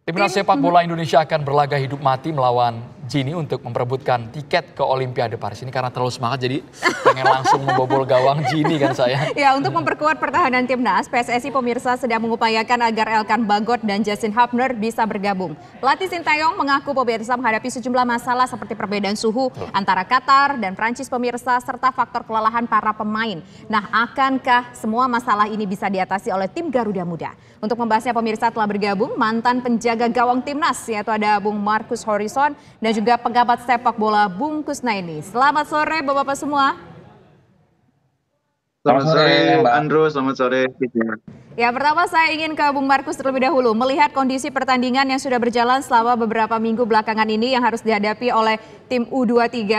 Timnas sepak bola Indonesia akan berlaga hidup mati melawan Gini untuk memperebutkan tiket ke Olimpiade Paris. Ini karena terlalu semangat jadi pengen langsung membobol gawang Gini kan saya. Ya, untuk memperkuat pertahanan Timnas, PSSI pemirsa sedang mengupayakan agar Elkan Bagot dan Justin Hubner bisa bergabung. Pelatih Sintayong mengaku pemirsa menghadapi sejumlah masalah seperti perbedaan suhu antara Qatar dan Prancis pemirsa serta faktor kelelahan para pemain. Nah, akankah semua masalah ini bisa diatasi oleh tim Garuda Muda? Untuk membahasnya pemirsa telah bergabung mantan penjaga gawang Timnas, yaitu ada Bung Markus Horison dan juga pengamat sepak bola Bung Kusnaini. Selamat sore Bapak-Bapak semua. Selamat sore Andrew, selamat sore. Ya, pertama saya ingin ke Bung Markus terlebih dahulu. Melihat kondisi pertandingan yang sudah berjalan selama beberapa minggu belakangan ini yang harus dihadapi oleh tim U23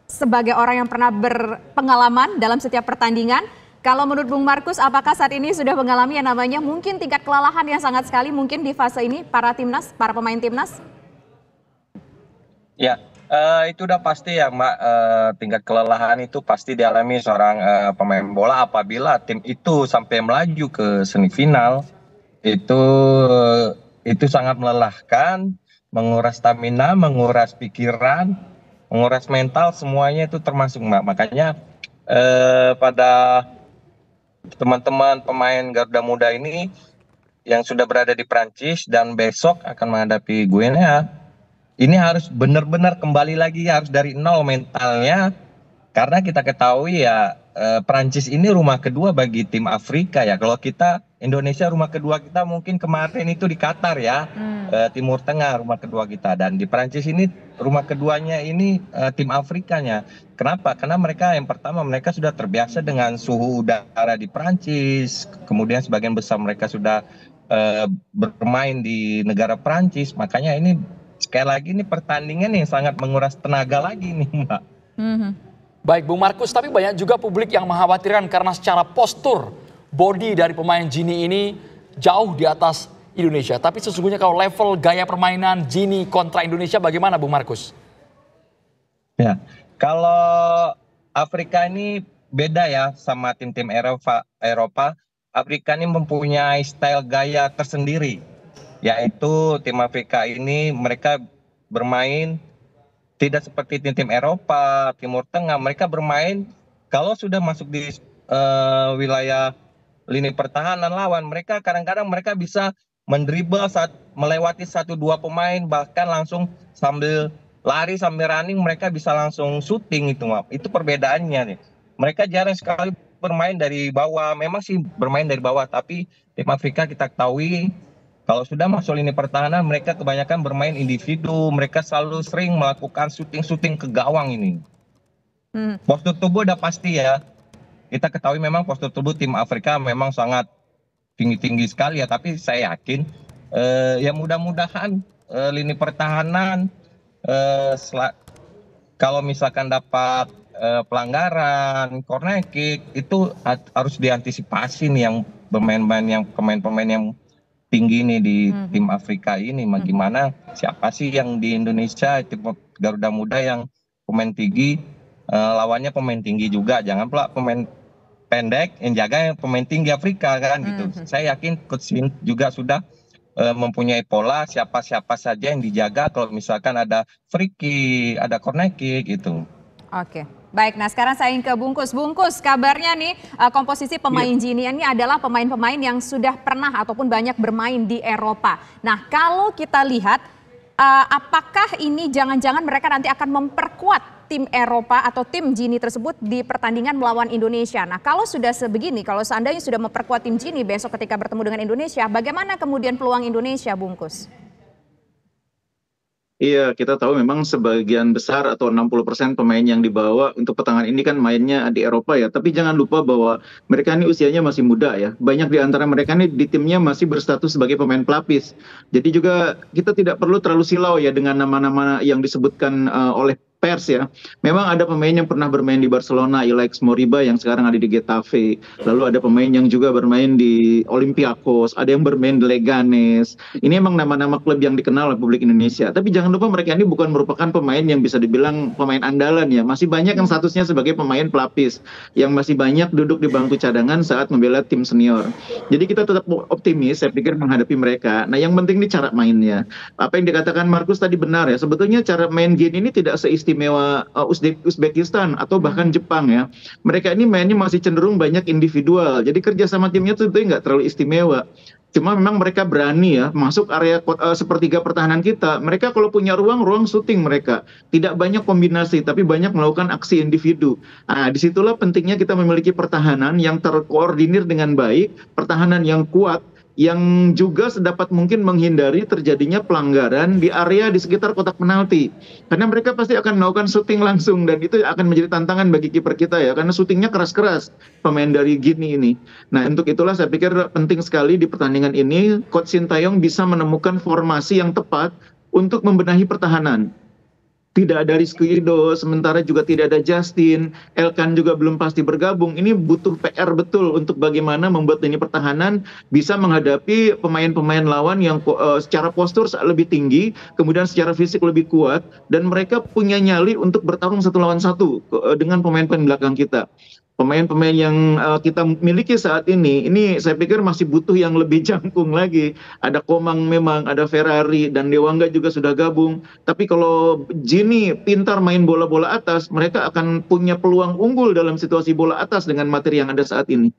sebagai orang yang pernah berpengalaman dalam setiap pertandingan. Kalau menurut Bung Markus, apakah saat ini sudah mengalami yang namanya mungkin tingkat kelelahan yang sangat sekali mungkin di fase ini para timnas, para pemain timnas? Ya, itu udah pasti ya Mbak, tingkat kelelahan itu pasti dialami seorang pemain bola apabila tim itu sampai melaju ke semifinal. Itu sangat melelahkan, menguras stamina, menguras pikiran, menguras mental, semuanya itu termasuk Mbak. Makanya pada teman-teman pemain Garuda Muda ini yang sudah berada di Prancis dan besok akan menghadapi Guinea, ini harus benar-benar kembali lagi, harus dari nol mentalnya, karena kita ketahui ya Prancis ini rumah kedua bagi tim Afrika ya. Kalau kita Indonesia rumah kedua kita mungkin kemarin itu di Qatar ya, Timur Tengah rumah kedua kita, dan di Prancis ini rumah keduanya ini tim Afrikanya. Kenapa? Karena mereka yang pertama mereka sudah terbiasa dengan suhu udara di Prancis, kemudian sebagian besar mereka sudah bermain di negara Prancis, makanya ini sekali lagi ini pertandingan yang sangat menguras tenaga lagi nih Mbak. Baik Bung Markus, tapi banyak juga publik yang mengkhawatirkan karena secara postur body dari pemain Gini ini jauh di atas Indonesia. Tapi sesungguhnya kalau level gaya permainan Gini kontra Indonesia bagaimana Bung Markus? Ya, kalau Afrika ini beda ya sama tim-tim Eropa. Afrika ini mempunyai style gaya tersendiri. Yaitu tim Afrika ini mereka bermain tidak seperti tim-tim Eropa, Timur Tengah. Mereka bermain kalau sudah masuk di wilayah lini pertahanan lawan, mereka kadang-kadang mereka bisa mendribble saat melewati 1-2 pemain, bahkan langsung sambil lari sambil running mereka bisa langsung syuting itu. Itu perbedaannya nih. Mereka jarang sekali bermain dari bawah. Memang sih bermain dari bawah, tapi tim Afrika kita ketahui kalau sudah masuk lini pertahanan mereka kebanyakan bermain individu, mereka selalu sering melakukan syuting ke gawang ini. Postur tubuh udah pasti ya. Kita ketahui memang postur tubuh tim Afrika memang sangat tinggi-tinggi sekali ya, tapi saya yakin ya mudah-mudahan lini pertahanan kalau misalkan dapat pelanggaran, corner kick itu harus diantisipasi nih yang pemain-pemain yang tinggi nih di tim Afrika ini. Bagaimana siapa sih yang di Indonesia tim Garuda Muda yang pemain tinggi, lawannya pemain tinggi juga, jangan pula pemain pendek yang jaga pemain tinggi Afrika kan gitu. Saya yakin Coach Shin juga sudah mempunyai pola siapa-siapa saja yang dijaga kalau misalkan ada free kick, ada corner kick gitu. Oke. Baik, nah sekarang saya ingin ke Bungkus. Bungkus, kabarnya nih komposisi pemain Gini ini adalah pemain-pemain yang sudah pernah ataupun banyak bermain di Eropa. Nah, kalau kita lihat apakah ini jangan-jangan mereka nanti akan memperkuat tim Eropa atau tim Gini tersebut di pertandingan melawan Indonesia. Nah, kalau sudah sebegini, kalau seandainya sudah memperkuat tim Gini besok ketika bertemu dengan Indonesia, bagaimana kemudian peluang Indonesia, Bungkus? Iya, kita tahu memang sebagian besar atau 60% pemain yang dibawa untuk pertengahan ini kan mainnya di Eropa ya. Tapi jangan lupa bahwa mereka ini usianya masih muda ya. Banyak di antara mereka ini di timnya masih berstatus sebagai pemain pelapis. Jadi juga kita tidak perlu terlalu silau ya dengan nama-nama yang disebutkan oleh pers ya, memang ada pemain yang pernah bermain di Barcelona, Ilaix Moriba yang sekarang ada di Getafe. Lalu ada pemain yang juga bermain di Olympiakos, ada yang bermain di Leganes. Ini emang nama-nama klub yang dikenal oleh publik Indonesia. Tapi jangan lupa mereka ini bukan merupakan pemain yang bisa dibilang pemain andalan ya. Masih banyak yang statusnya sebagai pemain pelapis, yang masih banyak duduk di bangku cadangan saat membela tim senior. Jadi kita tetap optimis, saya pikir menghadapi mereka. Nah yang penting ini cara mainnya. Apa yang dikatakan Markus tadi benar ya. Sebetulnya cara main Gini ini tidak seistimewa Uzbekistan atau bahkan Jepang ya. Mereka ini mainnya masih cenderung banyak individual. Jadi kerja sama timnya itu nggak terlalu istimewa. Cuma memang mereka berani ya masuk area sepertiga pertahanan kita. Mereka kalau punya ruang syuting mereka. Tidak banyak kombinasi tapi banyak melakukan aksi individu. Nah, disitulah pentingnya kita memiliki pertahanan yang terkoordinir dengan baik, pertahanan yang kuat, yang juga sedapat mungkin menghindari terjadinya pelanggaran di area di sekitar kotak penalti. Karena mereka pasti akan melakukan syuting langsung dan itu akan menjadi tantangan bagi kiper kita ya, karena syutingnya keras-keras pemain dari Gini ini. Nah untuk itulah saya pikir penting sekali di pertandingan ini Coach Sintayong bisa menemukan formasi yang tepat untuk membenahi pertahanan. Tidak ada Rizky Ridho, sementara juga tidak ada Justin, Elkan juga belum pasti bergabung. Ini butuh PR betul untuk bagaimana membuat lini pertahanan bisa menghadapi pemain-pemain lawan yang secara postur lebih tinggi, kemudian secara fisik lebih kuat, dan mereka punya nyali untuk bertarung satu lawan satu dengan pemain-pemain belakang kita. Pemain-pemain yang kita miliki saat ini saya pikir masih butuh yang lebih jangkung lagi. Ada Komang memang, ada Ferrari, dan Dewangga juga sudah gabung. Tapi kalau Gini pintar main bola-bola atas, mereka akan punya peluang unggul dalam situasi bola atas dengan materi yang ada saat ini.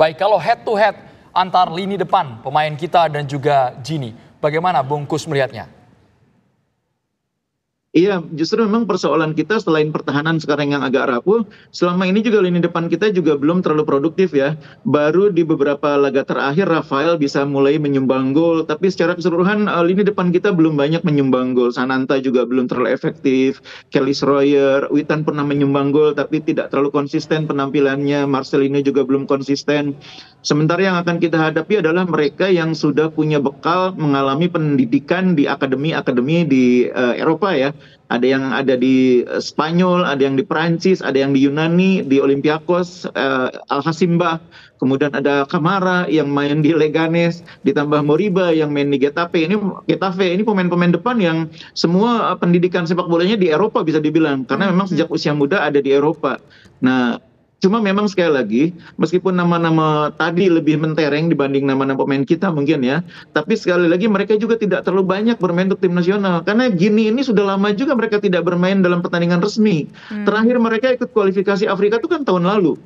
Baik, kalau head to head antar lini depan pemain kita dan juga Gini, bagaimana Bungkus melihatnya? Iya, justru memang persoalan kita selain pertahanan sekarang yang agak rapuh, selama ini juga lini depan kita juga belum terlalu produktif ya. Baru di beberapa laga terakhir Rafael bisa mulai menyumbang gol, tapi secara keseluruhan lini depan kita belum banyak menyumbang gol. Sananta juga belum terlalu efektif, Kelly Schroyer, Witan pernah menyumbang gol tapi tidak terlalu konsisten penampilannya, Marcelino juga belum konsisten. Sementara yang akan kita hadapi adalah mereka yang sudah punya bekal mengalami pendidikan di akademi-akademi di Eropa ya. Ada yang ada di Spanyol, ada yang di Perancis, ada yang di Yunani, di Olympiakos, Al-Hasimbah. Kemudian ada Kamara yang main di Leganes, ditambah Moriba yang main di Getafe. Ini pemain-pemain depan yang semua pendidikan sepak bolanya di Eropa bisa dibilang. Karena memang sejak usia muda ada di Eropa. Nah, cuma memang sekali lagi, meskipun nama-nama tadi lebih mentereng dibanding nama-nama pemain kita mungkin ya, tapi sekali lagi mereka juga tidak terlalu banyak bermain untuk tim nasional. Karena Gini ini sudah lama juga mereka tidak bermain dalam pertandingan resmi. Terakhir mereka ikut kualifikasi Afrika itu kan tahun lalu.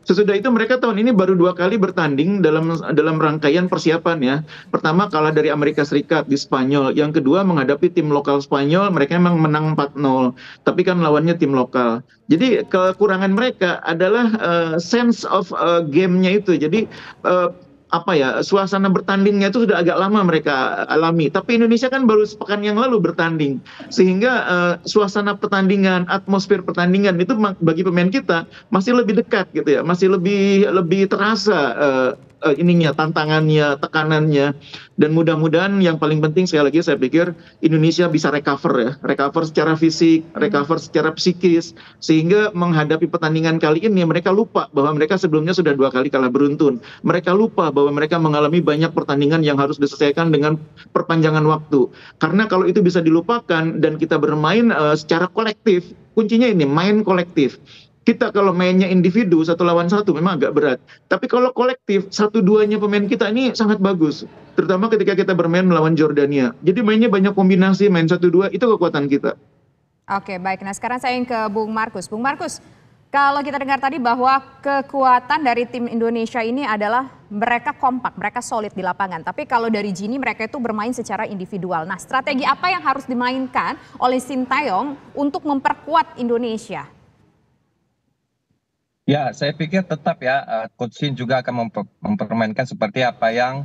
Sesudah itu mereka tahun ini baru 2 kali bertanding dalam rangkaian persiapan ya. Pertama kalah dari Amerika Serikat di Spanyol. Yang kedua menghadapi tim lokal Spanyol, mereka memang menang 4-0. Tapi kan lawannya tim lokal. Jadi kekurangan mereka adalah sense of game-nya itu. Jadi suasana bertandingnya itu sudah agak lama mereka alami. Tapi Indonesia kan baru sepekan yang lalu bertanding, sehingga suasana pertandingan, atmosfer pertandingan itu bagi pemain kita masih lebih dekat gitu ya, masih lebih terasa tantangannya, tekanannya, dan mudah-mudahan yang paling penting sekali lagi saya pikir Indonesia bisa recover secara fisik, recover secara psikis, sehingga menghadapi pertandingan kali ini mereka lupa bahwa mereka sebelumnya sudah 2 kali kalah beruntun, mereka lupa bahwa mereka mengalami banyak pertandingan yang harus diselesaikan dengan perpanjangan waktu. Karena kalau itu bisa dilupakan dan kita bermain secara kolektif, kuncinya ini main kolektif. Kita kalau mainnya individu 1 lawan 1 memang agak berat. Tapi kalau kolektif 1-2-nya pemain kita ini sangat bagus. Terutama ketika kita bermain melawan Jordania. Jadi mainnya banyak kombinasi, main 1-2 itu kekuatan kita. Oke, baik. Nah sekarang saya ingin ke Bung Markus. Bung Markus, kalau kita dengar tadi bahwa kekuatan dari tim Indonesia ini adalah mereka kompak, mereka solid di lapangan. Tapi kalau dari Gini mereka itu bermain secara individual. Nah strategi apa yang harus dimainkan oleh Sintayong untuk memperkuat Indonesia? Ya, saya pikir tetap ya, Coach Shin juga akan mempermainkan seperti apa yang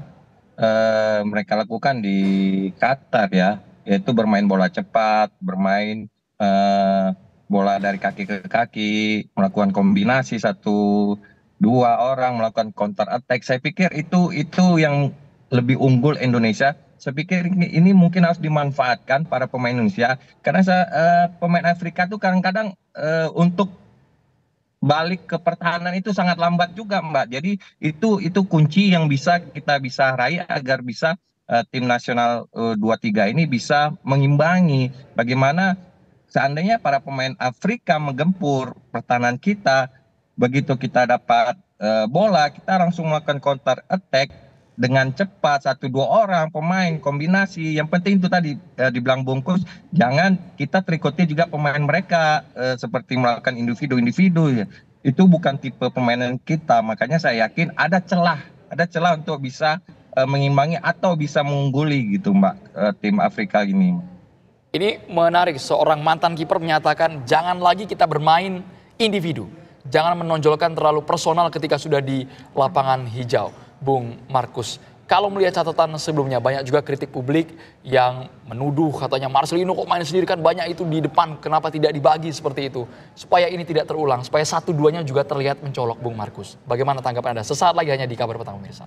mereka lakukan di Qatar ya, yaitu bermain bola cepat, bermain bola dari kaki ke kaki, melakukan kombinasi 1-2 orang, melakukan counter attack. Saya pikir itu yang lebih unggul Indonesia Saya pikir ini mungkin harus dimanfaatkan para pemain Indonesia karena pemain Afrika tuh kadang-kadang untuk balik ke pertahanan itu sangat lambat juga, Mbak. Jadi itu kunci yang kita bisa raih agar bisa tim nasional 23 ini bisa mengimbangi bagaimana seandainya para pemain Afrika menggempur pertahanan kita, begitu kita dapat bola, kita langsung melakukan counter attack dengan cepat, 1-2 orang pemain kombinasi. Yang penting itu tadi dibilang bungkus, jangan kita terikuti juga pemain mereka seperti melakukan individu-individu ya. Itu bukan tipe permainan kita, makanya saya yakin ada celah untuk bisa mengimbangi atau bisa mengungguli gitu, Mbak, tim Afrika ini. Ini menarik, seorang mantan kiper menyatakan jangan lagi kita bermain individu. Jangan menonjolkan terlalu personal ketika sudah di lapangan hijau, Bung Markus. Kalau melihat catatan sebelumnya, banyak juga kritik publik yang menuduh katanya Marcelino kok main sendiri, kan banyak itu di depan, kenapa tidak dibagi seperti itu. Supaya ini tidak terulang, supaya 1-2-nya juga terlihat mencolok, Bung Markus. Bagaimana tanggapan Anda? Sesaat lagi hanya di Kabar Petang, pemirsa.